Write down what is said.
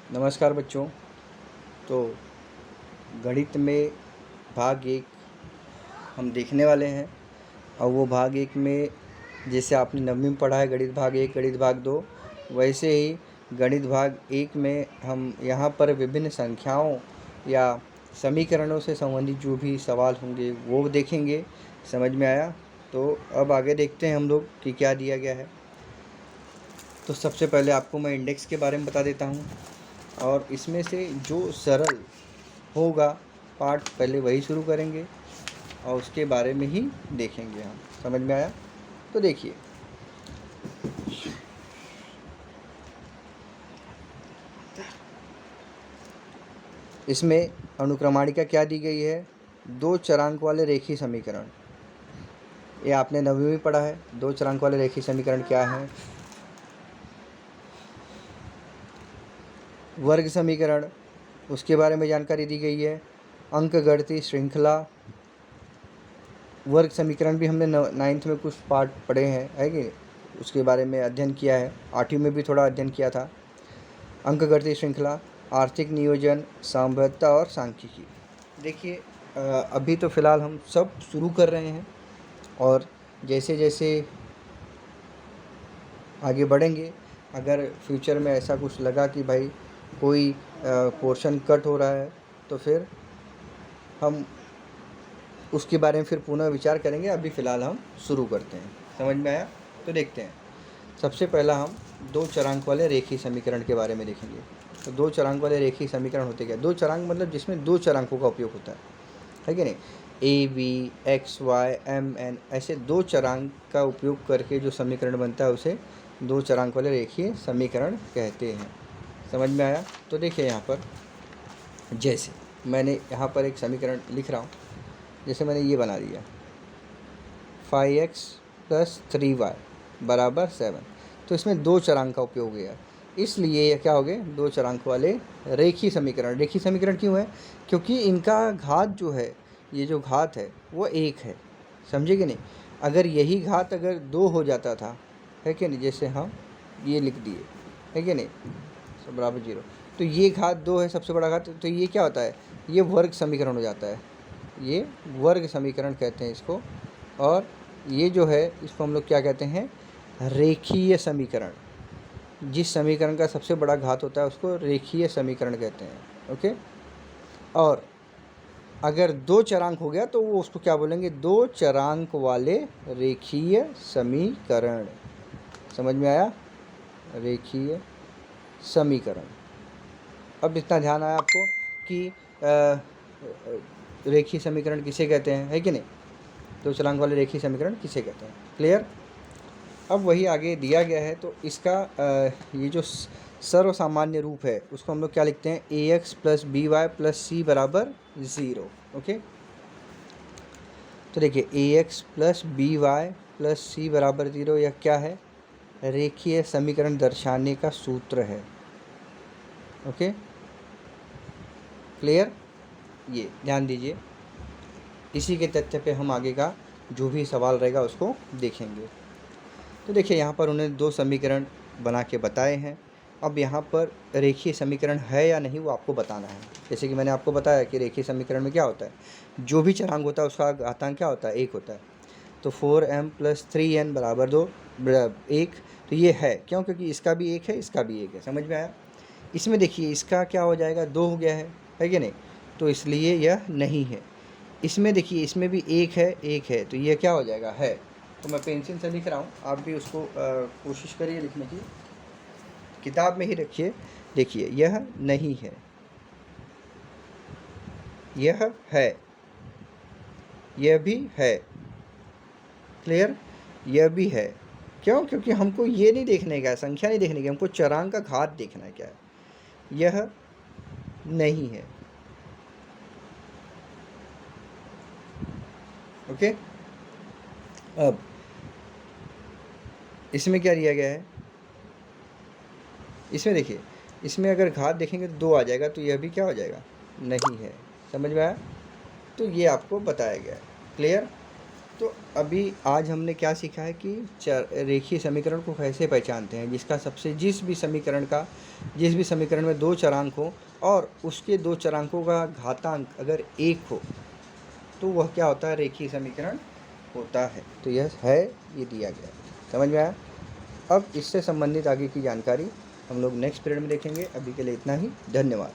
नमस्कार बच्चों। तो गणित में भाग एक हम देखने वाले हैं और वो भाग एक में जैसे आपने नववीं में पढ़ा है गणित भाग एक गणित भाग दो, वैसे ही गणित भाग एक में हम यहाँ पर विभिन्न संख्याओं या समीकरणों से संबंधित जो भी सवाल होंगे वो देखेंगे। समझ में आया? तो अब आगे देखते हैं हम लोग कि क्या दिया गया है। तो सबसे पहले आपको मैं इंडेक्स के बारे में बता देता हूँ और इसमें से जो सरल होगा पार्ट पहले वही शुरू करेंगे और उसके बारे में ही देखेंगे हम। समझ में आया? तो देखिए, इसमें अनुक्रमाणिका क्या दी गई है? दो चरांक वाले रेखीय समीकरण। ये आपने नववीं में पढ़ा है। दो चरांक वाले रेखीय समीकरण क्या है? वर्ग समीकरण, उसके बारे में जानकारी दी गई है। अंकगणितीय श्रृंखला, वर्ग समीकरण भी हमने 9th में कुछ पार्ट पढ़े हैं, है कि उसके बारे में अध्ययन किया है। 8वीं में भी थोड़ा अध्ययन किया था। अंकगणितीय श्रृंखला, आर्थिक नियोजन, संभाव्यता और सांख्यिकी। देखिए, अभी तो फ़िलहाल हम सब शुरू कर रहे हैं और जैसे जैसे आगे बढ़ेंगे, अगर फ्यूचर में ऐसा कुछ लगा कि भाई कोई पोर्शन कट हो रहा है तो फिर हम उसके बारे में फिर पुनः विचार करेंगे। अभी फ़िलहाल हम शुरू करते हैं। समझ में आया? तो देखते हैं। सबसे पहला हम दो चरांक वाले रेखीय समीकरण के बारे में देखेंगे। तो दो चरांक वाले रेखीय समीकरण होते क्या? दो चरांक मतलब जिसमें दो चरांकों का उपयोग होता है कि नहीं? A B X Y M N, ऐसे दो चरांक का उपयोग करके जो समीकरण बनता है उसे दो चरांक वाले रेखीय समीकरण कहते हैं। समझ में आया? तो देखिए, यहाँ पर जैसे मैंने यहाँ पर एक समीकरण लिख रहा हूँ। जैसे मैंने ये बना दिया 5x + 3y = 7। तो इसमें दो चरांक का उपयोग हुआ, इसलिए ये क्या हो गए? दो चरांक वाले रेखीय समीकरण। रेखीय समीकरण क्यों है? क्योंकि इनका घात जो है, ये जो घात है वो एक है। समझे कि नहीं? अगर यही घात अगर दो हो जाता था, है कि नहीं, जैसे हम ये लिख दिए, है कि नहीं, सब बराबर 0, तो ये घात दो है सबसे बड़ा घात, तो ये क्या होता है? ये वर्ग समीकरण हो जाता है। ये वर्ग समीकरण कहते हैं इसको। और ये जो है इसको हम लोग क्या कहते हैं? रेखीय समीकरण। जिस समीकरण का सबसे बड़ा घात होता है उसको रेखीय समीकरण कहते हैं। ओके। और अगर दो चरांक हो गया तो वो उसको क्या बोलेंगे? दो चरांक वाले रेखीय समीकरण। समझ में आया? रेखीय समीकरण। अब इतना ध्यान आया आपको कि रेखीय समीकरण किसे कहते हैं, है कि नहीं? दो चरांक वाले रेखीय समीकरण किसे कहते हैं? क्लियर? अब वही आगे दिया गया है। तो इसका ये जो सर्वसामान्य रूप है उसको हम लोग क्या लिखते हैं? ax + by + c = 0। ओके। तो देखिए, ax + by + c = 0, यह क्या है? रेखीय समीकरण दर्शाने का सूत्र है। Okay, clear? ये ध्यान दीजिए। इसी के तथ्य पे हम आगे का जो भी सवाल रहेगा उसको देखेंगे। तो देखिए, यहाँ पर उन्होंने दो समीकरण बना के बताए हैं। अब यहाँ पर रेखीय समीकरण है या नहीं वो आपको बताना है। जैसे कि मैंने आपको बताया कि रेखीय समीकरण में क्या होता है? जो भी चरांक होता है उसका घातांक क्या होता है? एक होता है। तो 4m + 3n = 2 1। तो ये है क्यों? क्योंकि इसका भी एक है, इसका भी एक है। समझ में आया? इसमें देखिए, इसका क्या हो जाएगा? 2 हो गया है कि नहीं? तो इसलिए यह नहीं है। इसमें देखिए, इसमें भी एक है, तो ये क्या हो जाएगा? है। तो मैं पेंसिल से लिख रहा हूँ, आप भी उसको कोशिश करिए लिखने की, किताब में ही रखिए। देखिए, यह नहीं है, यह है, यह भी है। क्लियर? यह भी है। क्यों? क्योंकि हमको ये नहीं देखने का है, संख्या नहीं देखने की, हमको चरांक का घात देखना है। क्या है? यह नहीं है। ओके। अब इसमें क्या दिया गया है? इसमें देखिए, इसमें अगर घात देखेंगे तो 2 आ जाएगा, तो यह भी क्या हो जाएगा? नहीं है। समझ में आया? तो ये आपको बताया गया है। क्लियर? तो अभी आज हमने क्या सीखा है कि रेखीय समीकरण को कैसे पहचानते हैं, जिस भी समीकरण में 2 चरांक हो और उसके 2 चरांकों का घातांक अगर 1 हो तो वह क्या होता है, रेखीय समीकरण होता है। तो यह है, ये दिया गया है। समझ में आया? अब इससे संबंधित आगे की जानकारी हम लोग नेक्स्ट पीरियड में देखेंगे। अभी के लिए इतना ही। धन्यवाद।